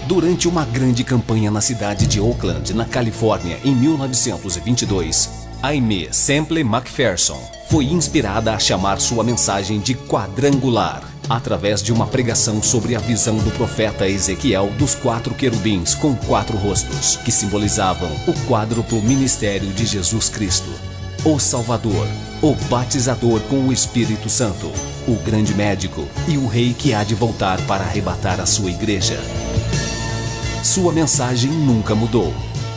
Durante uma grande campanha na cidade de Oakland, na Califórnia, em 1922, Aimee Semple McPherson foi inspirada a chamar sua mensagem de quadrangular, através de uma pregação sobre a visão do profeta Ezequiel dos 4 querubins com 4 rostos, que simbolizavam o quádruplo ministério de Jesus Cristo, o Salvador, o batizador com o Espírito Santo, o grande médico e o rei que há de voltar para arrebatar a sua igreja. Sua mensagem nunca mudou,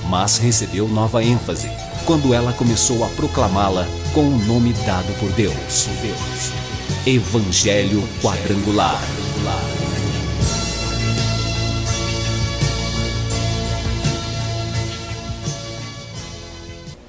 mas recebeu nova ênfase quando ela começou a proclamá-la com o nome dado por Deus. Evangelho Quadrangular.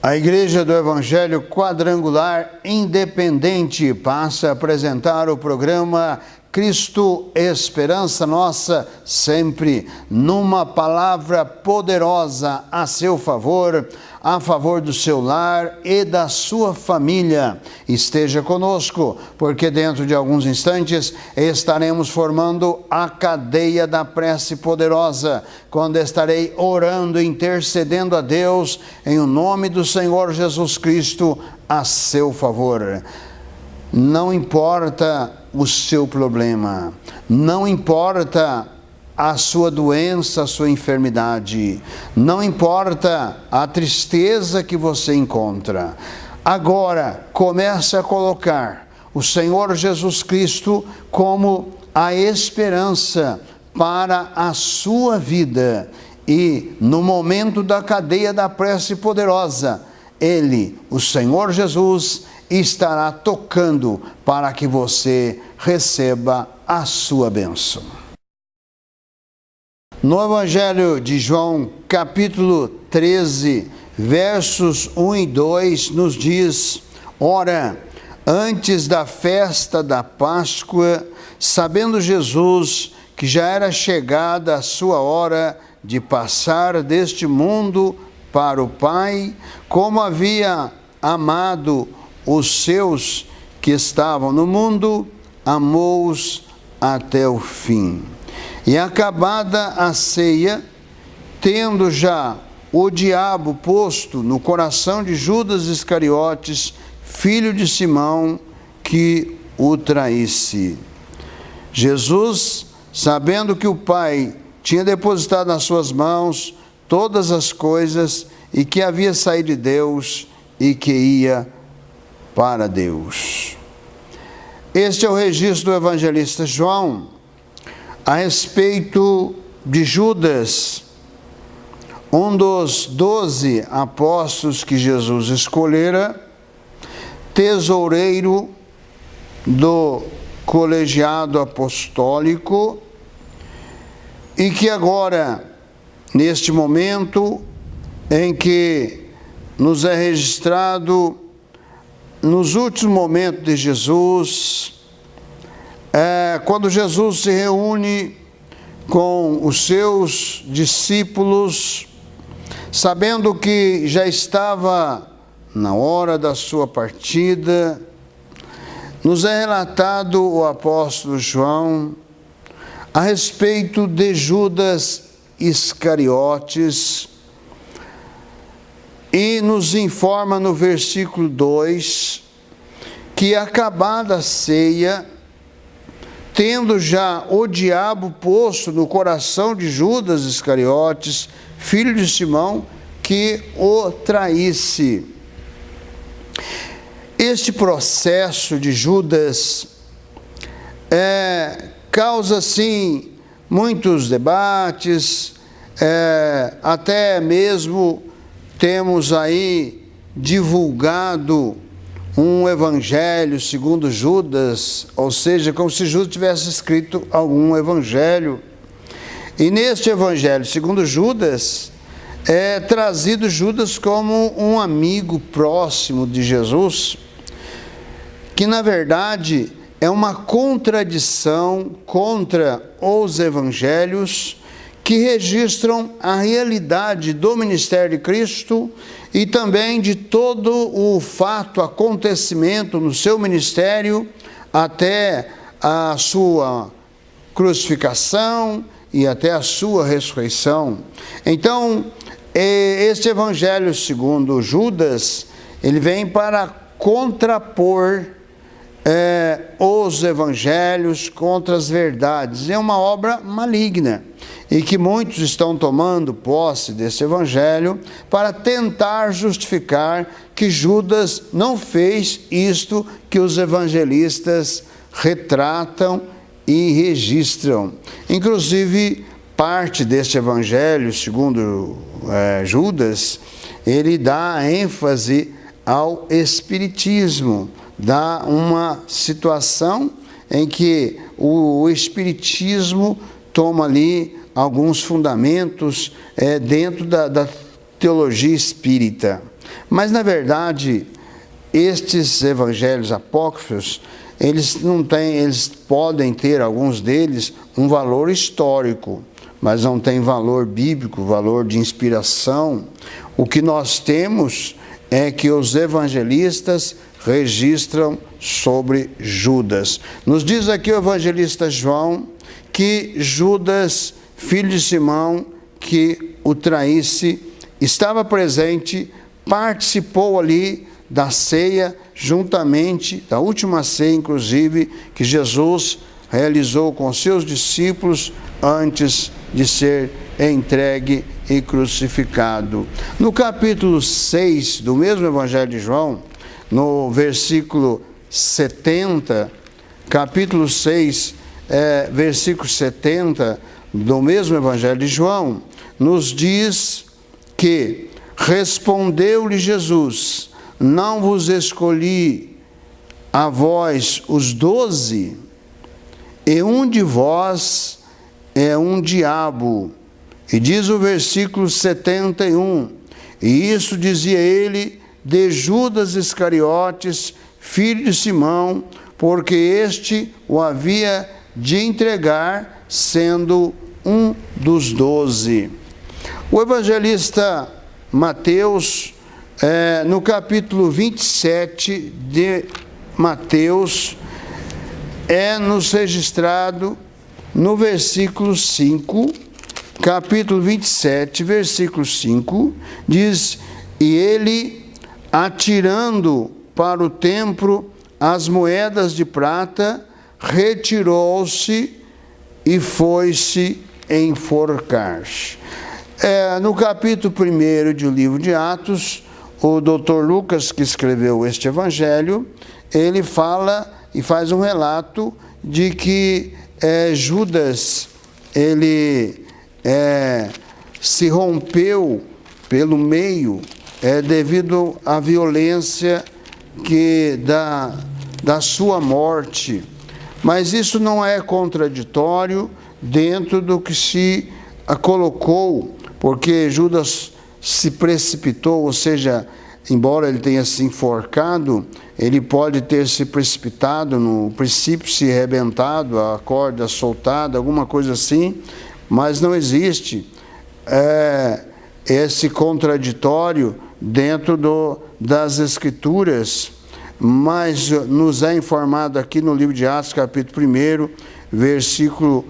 A Igreja do Evangelho Quadrangular Independente passa a apresentar o programa Cristo, Esperança Nossa, sempre numa palavra poderosa a seu favor, a favor do seu lar e da sua família. Esteja conosco, porque dentro de alguns instantes estaremos formando a cadeia da prece poderosa, quando estarei orando e intercedendo a Deus em o nome do Senhor Jesus Cristo a seu favor. Não importa o seu problema, não importa a sua doença, a sua enfermidade, não importa a tristeza que você encontra. Agora, comece a colocar o Senhor Jesus Cristo como a esperança para a sua vida. E no momento da cadeia da prece poderosa, Ele, o Senhor Jesus, estará tocando para que você receba a sua bênção. No Evangelho de João, capítulo 13, versos 1 e 2, nos diz: Ora, antes da festa da Páscoa, sabendo Jesus que já era chegada a sua hora de passar deste mundo para o Pai, como havia amado os seus que estavam no mundo, amou-os até o fim. E acabada a ceia, tendo já o diabo posto no coração de Judas Iscariotes, filho de Simão, que o traísse. Jesus, sabendo que o Pai tinha depositado nas suas mãos todas as coisas, e que havia saído de Deus e que ia para Deus. Este é o registro do evangelista João a respeito de Judas, um dos 12 apóstolos que Jesus escolhera, tesoureiro do colegiado apostólico, e que agora, neste momento em que nos é registrado nos últimos momentos de Jesus, quando Jesus se reúne com os seus discípulos, sabendo que já estava na hora da sua partida, nos é relatado o apóstolo João a respeito de Judas Iscariotes, e nos informa no versículo 2 que, acabada a ceia, tendo já o diabo posto no coração de Judas Iscariotes, filho de Simão, que o traísse. Este processo de Judas causa, sim, muitos debates, até mesmo temos aí divulgado um evangelho segundo Judas, ou seja, como se Judas tivesse escrito algum evangelho. E neste evangelho segundo Judas, é trazido Judas como um amigo próximo de Jesus, que na verdade é uma contradição contra os evangelhos que registram a realidade do ministério de Cristo e também de todo o fato, acontecimento no seu ministério até a sua crucificação e até a sua ressurreição. Então, este evangelho segundo Judas, ele vem para contrapor os evangelhos contra as verdades. É uma obra maligna e que muitos estão tomando posse desse evangelho para tentar justificar que Judas não fez isto que os evangelistas retratam e registram. Inclusive, parte deste evangelho, segundo Judas, ele dá ênfase ao espiritismo, dá uma situação em que o espiritismo toma ali alguns fundamentos dentro da teologia espírita. Mas, na verdade, estes evangelhos apócrifos, eles podem ter, alguns deles, um valor histórico, mas não tem valor bíblico, valor de inspiração. O que nós temos é que os evangelistas registram sobre Judas. Nos diz aqui o evangelista João que Judas, filho de Simão, que o traísse, estava presente, participou ali da ceia, juntamente, da última ceia, inclusive, que Jesus realizou com seus discípulos antes de ser entregue e crucificado. No capítulo 6 do mesmo Evangelho de João, no versículo 70, capítulo 6, versículo 70 do mesmo Evangelho de João, nos diz que respondeu-lhe Jesus: não vos escolhi a vós os 12, e um de vós é um diabo. E diz o versículo 71, e isso dizia ele de Judas Iscariotes, filho de Simão, porque este o havia de entregar, sendo um dos 12. O evangelista Mateus, no capítulo 27 de Mateus, nos registrado no versículo 5, capítulo 27, versículo 5, diz: e ele, atirando para o templo as moedas de prata, retirou-se e foi-se enforcar. No capítulo 1 do livro de Atos, o doutor Lucas, que escreveu este evangelho, ele fala e faz um relato de que Judas, ele se rompeu pelo meio devido à violência da sua morte. Mas isso não é contraditório dentro do que se colocou, porque Judas se precipitou, ou seja, embora ele tenha se enforcado, ele pode ter se precipitado, no princípio se arrebentado, a corda soltada, alguma coisa assim, mas não existe esse contraditório dentro das Escrituras. Mas nos é informado aqui no livro de Atos, capítulo 1, versículo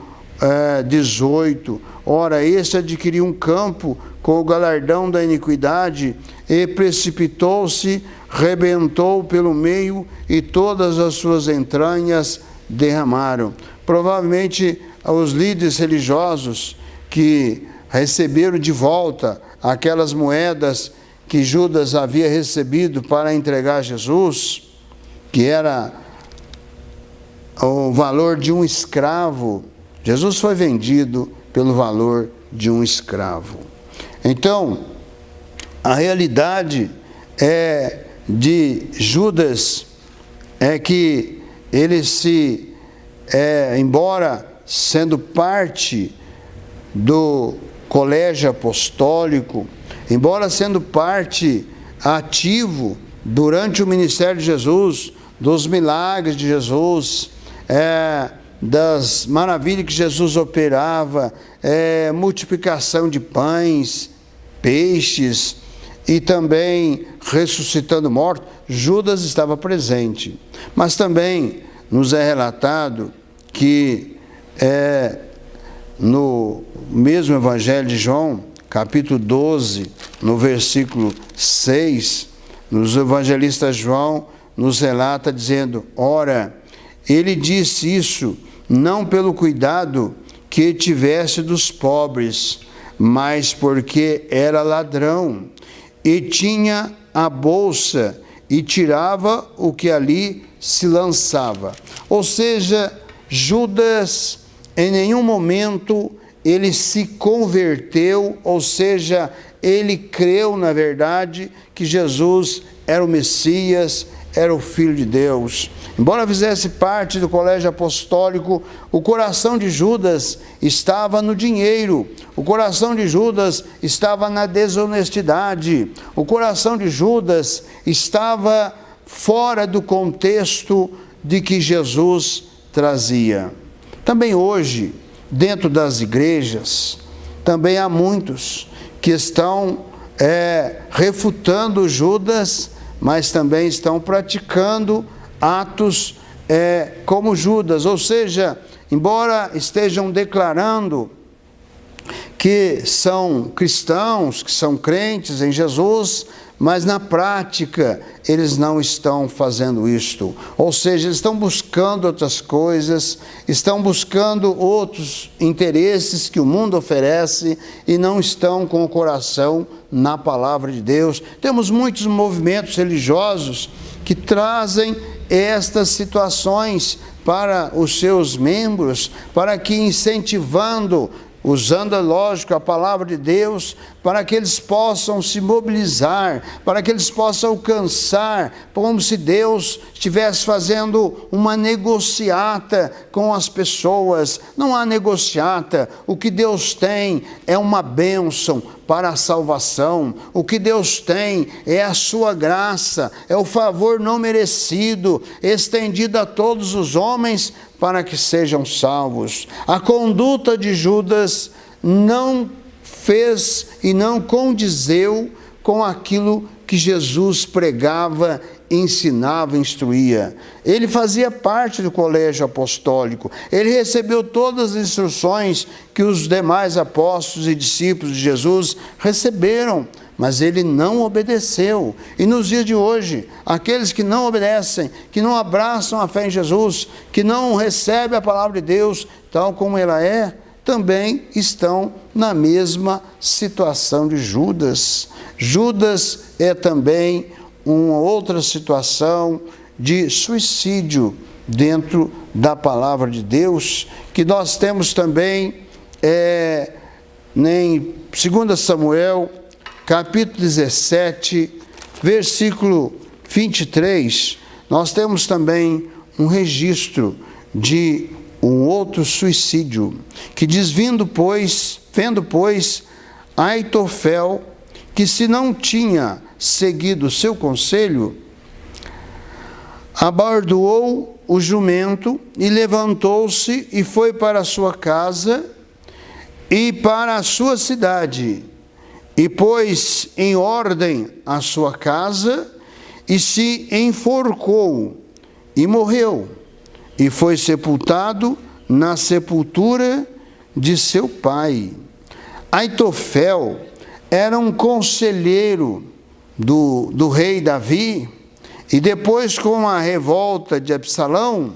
18, ora, este adquiriu um campo com o galardão da iniquidade e precipitou-se, rebentou pelo meio e todas as suas entranhas derramaram. Provavelmente os líderes religiosos que receberam de volta aquelas moedas que Judas havia recebido para entregar a Jesus, que era o valor de um escravo. Jesus foi vendido pelo valor de um escravo. Então, a realidade de Judas é que ele embora sendo parte do colégio apostólico, embora sendo parte ativo durante o ministério de Jesus, dos milagres de Jesus, das maravilhas que Jesus operava, multiplicação de pães, peixes e também ressuscitando mortos, Judas estava presente. Mas também nos é relatado que no mesmo Evangelho de João, capítulo 12, no versículo 6, nos evangelistas João nos relata dizendo: ora, ele disse isso não pelo cuidado que tivesse dos pobres, mas porque era ladrão e tinha a bolsa e tirava o que ali se lançava. Ou seja, Judas em nenhum momento ele se converteu, ou seja, ele creu na verdade que Jesus era o Messias, era o Filho de Deus. Embora fizesse parte do colégio apostólico, o coração de Judas estava no dinheiro, o coração de Judas estava na desonestidade, o coração de Judas estava fora do contexto de que Jesus trazia. Também hoje, dentro das igrejas, também há muitos que estão refutando Judas, mas também estão praticando atos como Judas, ou seja, embora estejam declarando que são cristãos, que são crentes em Jesus, mas na prática eles não estão fazendo isto. Ou seja, eles estão buscando outras coisas, estão buscando outros interesses que o mundo oferece e não estão com o coração na palavra de Deus. Temos muitos movimentos religiosos que trazem estas situações para os seus membros, para que incentivando, usando, lógico, a palavra de Deus, para que eles possam se mobilizar, para que eles possam alcançar, como se Deus estivesse fazendo uma negociata com as pessoas. Não há negociata, o que Deus tem é uma bênção para a salvação, o que Deus tem é a sua graça, é o favor não merecido, estendido a todos os homens para que sejam salvos. A conduta de Judas não fez e não condizeu com aquilo que Jesus pregava, ensinava, instruía. Ele fazia parte do colégio apostólico, ele recebeu todas as instruções que os demais apóstolos e discípulos de Jesus receberam, mas ele não obedeceu. E nos dias de hoje, aqueles que não obedecem, que não abraçam a fé em Jesus, que não recebem a palavra de Deus tal como ela é, também estão na mesma situação de Judas. Judas é também uma outra situação de suicídio dentro da palavra de Deus, que nós temos também em 2 Samuel, capítulo 17, versículo 23, nós temos também um registro de um outro suicídio, que diz: vendo, pois, Aitofel, que se não tinha seguido o seu conselho, abardoou o jumento e levantou-se e foi para a sua casa e para a sua cidade, e pôs em ordem a sua casa e se enforcou e morreu, e foi sepultado na sepultura de seu pai. Aitofel era um conselheiro do rei Davi, e depois, com a revolta de Absalão,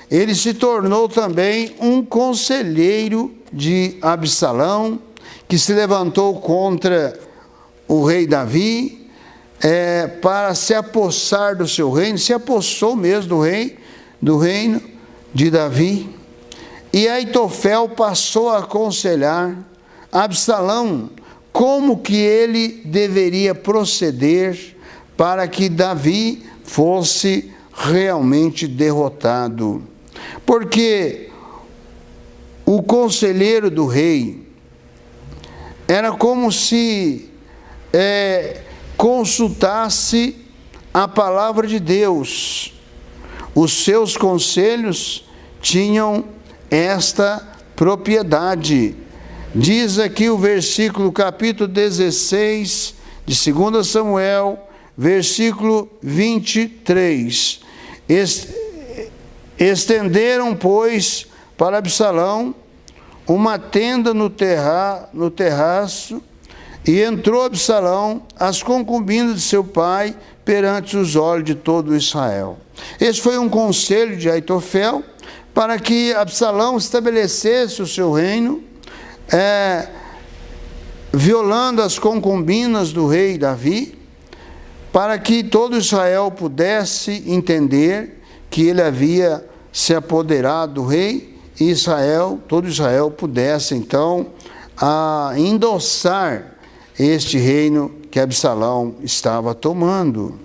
ele se tornou também um conselheiro de Absalão, que se levantou contra o rei Davi para se apossar do seu reino, se apossou mesmo do reino de Davi. E Aitofel passou a aconselhar Absalão como que ele deveria proceder para que Davi fosse realmente derrotado. Porque o conselheiro do rei era como se consultasse a palavra de Deus. Os seus conselhos tinham esta propriedade. Diz aqui o versículo, capítulo 16 de 2 Samuel, versículo 23. Estenderam, pois, para Absalão uma tenda no terraço, e entrou Absalão, as concubinas de seu pai, perante os olhos de todo Israel. Esse foi um conselho de Aitofel, para que Absalão estabelecesse o seu reino, violando as concubinas do rei Davi, para que todo Israel pudesse entender que ele havia se apoderado do rei, e todo Israel pudesse então endossar este reino que Absalão estava tomando.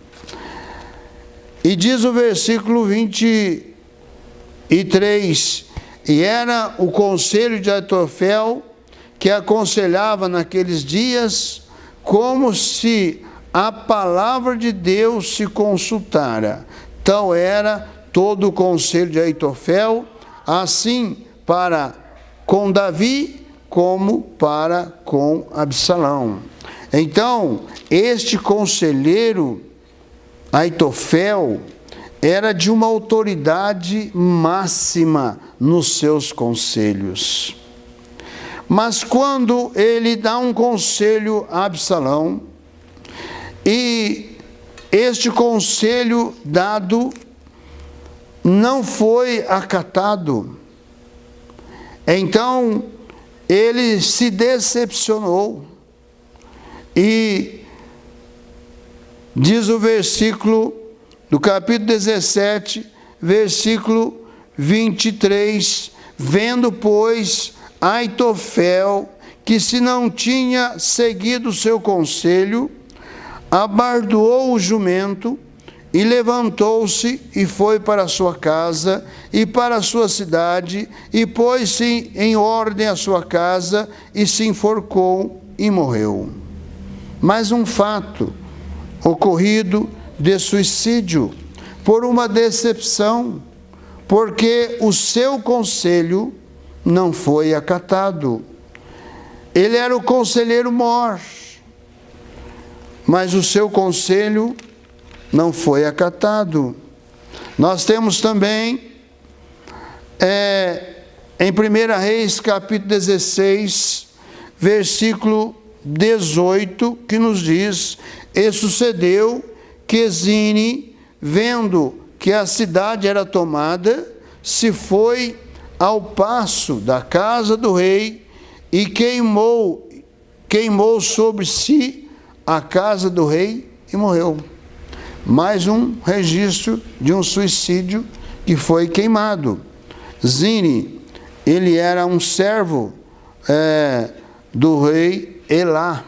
E diz o versículo 23, e era o conselho de Aitofel que aconselhava naqueles dias, como se a palavra de Deus se consultara. Tal era todo o conselho de Aitofel, assim para com Davi, como para com Absalão. Então, este conselheiro Aitofel era de uma autoridade máxima nos seus conselhos. Mas quando ele dá um conselho a Absalão, e este conselho dado não foi acatado, então ele se decepcionou, e diz o versículo do capítulo 17, versículo 23, vendo, pois, Aitofel, que se não tinha seguido o seu conselho, abardoou o jumento, e levantou-se e foi para a sua casa e para a sua cidade, e pôs-se em ordem a sua casa, e se enforcou e morreu. Mais um fato ocorrido de suicídio, por uma decepção, porque o seu conselho não foi acatado. Ele era o conselheiro mor, mas o seu conselho não foi acatado. Nós temos também, em 1 Reis, capítulo 16, versículo 18, que nos diz: e sucedeu que Zine, vendo que a cidade era tomada, se foi ao paço da casa do rei, e queimou sobre si a casa do rei, e morreu. Mais um registro de um suicídio que foi queimado. Zine, ele era um servo do rei Elá,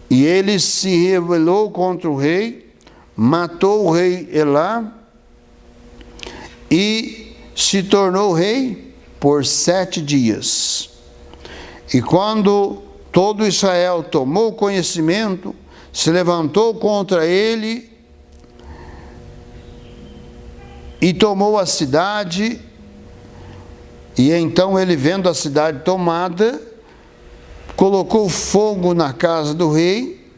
e ele se rebelou contra o rei, matou o rei Elá, e se tornou rei por 7 dias. E quando todo Israel tomou conhecimento, se levantou contra ele, e tomou a cidade, e então ele, vendo a cidade tomada, colocou fogo na casa do rei,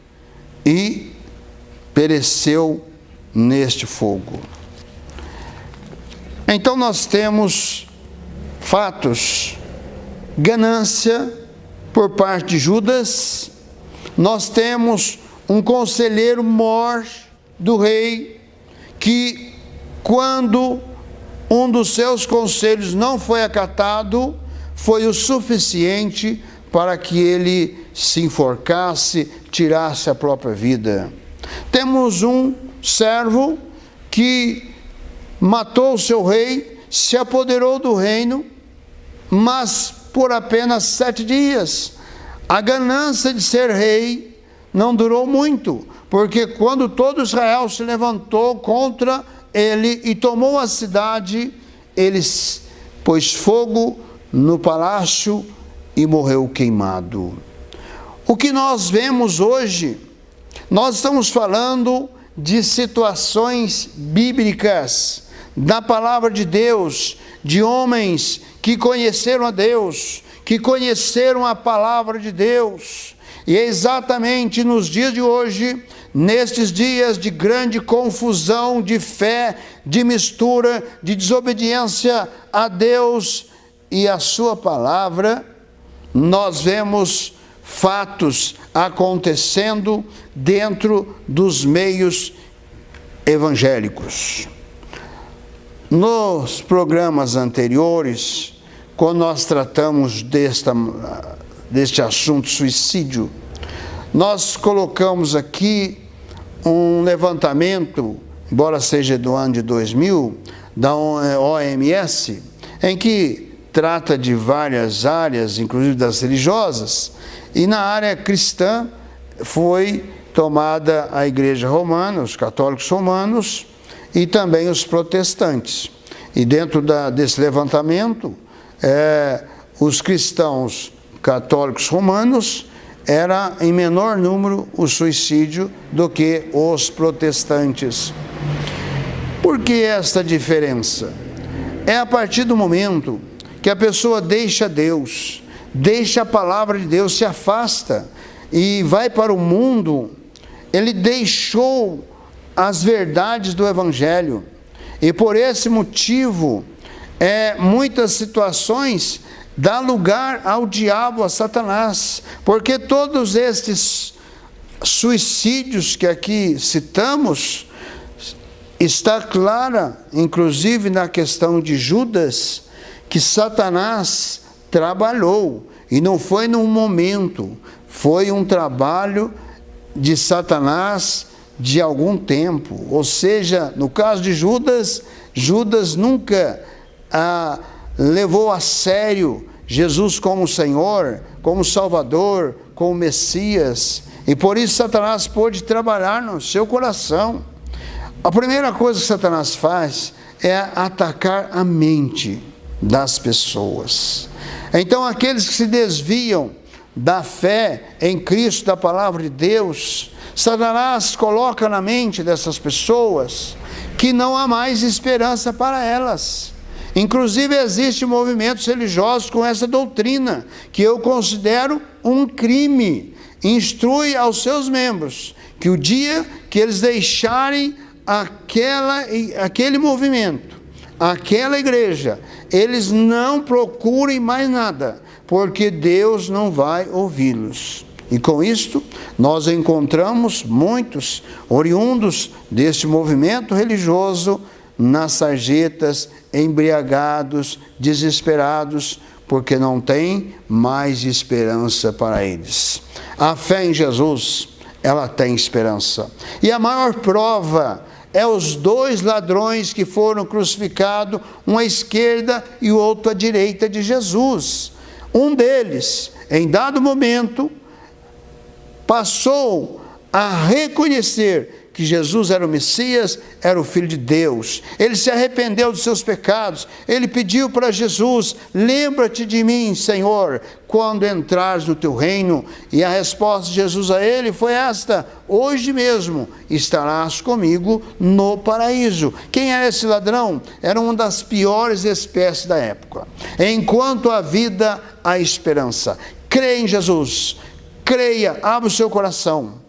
e pereceu neste fogo. Então nós temos fatos: ganância por parte de Judas, nós temos um conselheiro mor do rei, que quando um dos seus conselhos não foi acatado, foi o suficiente para que ele se enforcasse, tirasse a própria vida. Temos um servo que matou o seu rei, se apoderou do reino, mas por apenas 7 dias. A ganância de ser rei não durou muito, porque quando todo Israel se levantou contra ele e tomou a cidade, ele pôs fogo no palácio e morreu queimado. O que nós vemos hoje, nós estamos falando de situações bíblicas, da palavra de Deus, de homens que conheceram a Deus, que conheceram a palavra de Deus. E é exatamente nos dias de hoje, nestes dias de grande confusão de fé, de mistura, de desobediência a Deus e a sua palavra, nós vemos fatos acontecendo dentro dos meios evangélicos. Nos programas anteriores, quando nós tratamos deste assunto suicídio, nós colocamos aqui um levantamento, embora seja do ano de 2000, da OMS, em que trata de várias áreas, inclusive das religiosas, e na área cristã foi tomada a Igreja Romana, os católicos romanos e também os protestantes. E dentro desse levantamento, os cristãos católicos romanos era em menor número o suicídio do que os protestantes. Por que esta diferença? É a partir do momento que a pessoa deixa Deus, deixa a palavra de Deus, se afasta e vai para o mundo, ele deixou as verdades do Evangelho. E por esse motivo, muitas situações dá lugar ao diabo, a Satanás, porque todos estes suicídios que aqui citamos, está clara, inclusive na questão de Judas, que Satanás trabalhou, e não foi num momento, foi um trabalho de Satanás de algum tempo. Ou seja, no caso de Judas, Judas nunca levou a sério Jesus como Senhor, como Salvador, como Messias, e por isso Satanás pôde trabalhar no seu coração. A primeira coisa que Satanás faz é atacar a mente das pessoas. Então, aqueles que se desviam da fé em Cristo, da palavra de Deus, Satanás coloca na mente dessas pessoas que não há mais esperança para elas. Inclusive, existem movimentos religiosos com essa doutrina, que eu considero um crime. Instrui aos seus membros que o dia que eles deixarem aquele movimento, aquela igreja, eles não procurem mais nada, porque Deus não vai ouvi-los. E com isto, nós encontramos muitos oriundos deste movimento religioso nas sarjetas, embriagados, desesperados, porque não tem mais esperança para eles. A fé em Jesus, ela tem esperança. E a maior prova é os dois ladrões que foram crucificados, um à esquerda e o outro à direita de Jesus. Um deles, em dado momento, passou a reconhecer que Jesus era o Messias, era o Filho de Deus. Ele se arrependeu dos seus pecados. Ele pediu para Jesus: lembra-te de mim, Senhor, quando entrares no teu reino. E a resposta de Jesus a ele foi esta: hoje mesmo estarás comigo no paraíso. Quem era esse ladrão? Era uma das piores espécies da época. Enquanto há vida, há esperança. Creia em Jesus. Creia, abra o seu coração.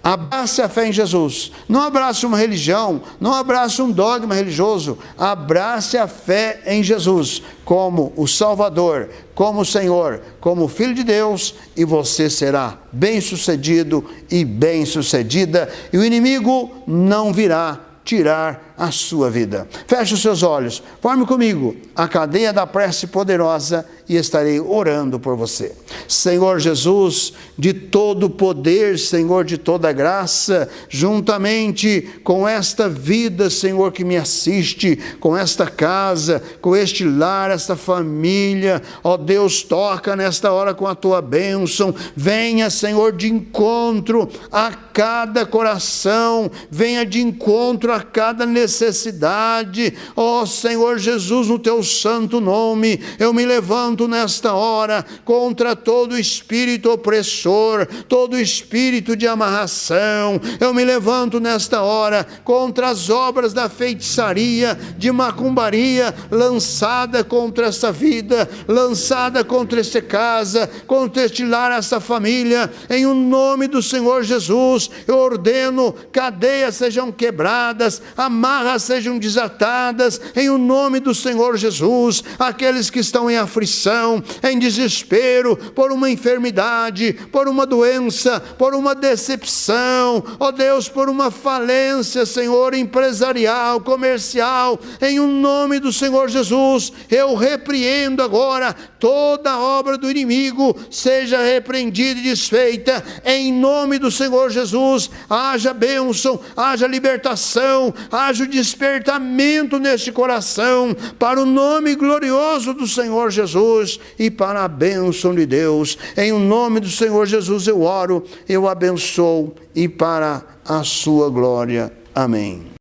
Abrace a fé em Jesus. Não abrace uma religião, não abrace um dogma religioso. Abrace a fé em Jesus como o Salvador, como o Senhor, como o Filho de Deus, e você será bem-sucedido e bem-sucedida, e o inimigo não virá tirar a sua vida. Feche os seus olhos, forme comigo a cadeia da prece poderosa e estarei orando por você. Senhor Jesus, de todo poder, Senhor, de toda graça, juntamente com esta vida, Senhor, que me assiste, com esta casa, com este lar, esta família, ó Deus, toca nesta hora com a tua bênção, venha, Senhor, de encontro a cada coração, venha de encontro a cada necessidade, ó Senhor Jesus, no teu santo nome, eu me levanto nesta hora contra todo espírito opressor, todo espírito de amarração, eu me levanto nesta hora contra as obras da feitiçaria, de macumbaria, lançada contra esta vida, lançada contra esta casa, contra este lar, esta família, em o nome do Senhor Jesus, eu ordeno, cadeias sejam quebradas, amarras amarras sejam desatadas em o nome do Senhor Jesus. Aqueles que estão em aflição, em desespero, por uma enfermidade, por uma doença, por uma decepção, ó Deus, por uma falência, Senhor, empresarial, comercial, em o nome do Senhor Jesus, eu repreendo agora toda obra do inimigo, seja repreendida e desfeita, em nome do Senhor Jesus. Haja bênção, haja libertação, haja o despertamento neste coração, para o nome glorioso do Senhor Jesus e para a bênção de Deus. Em o nome do Senhor Jesus eu oro, eu abençoo e para a sua glória. Amém.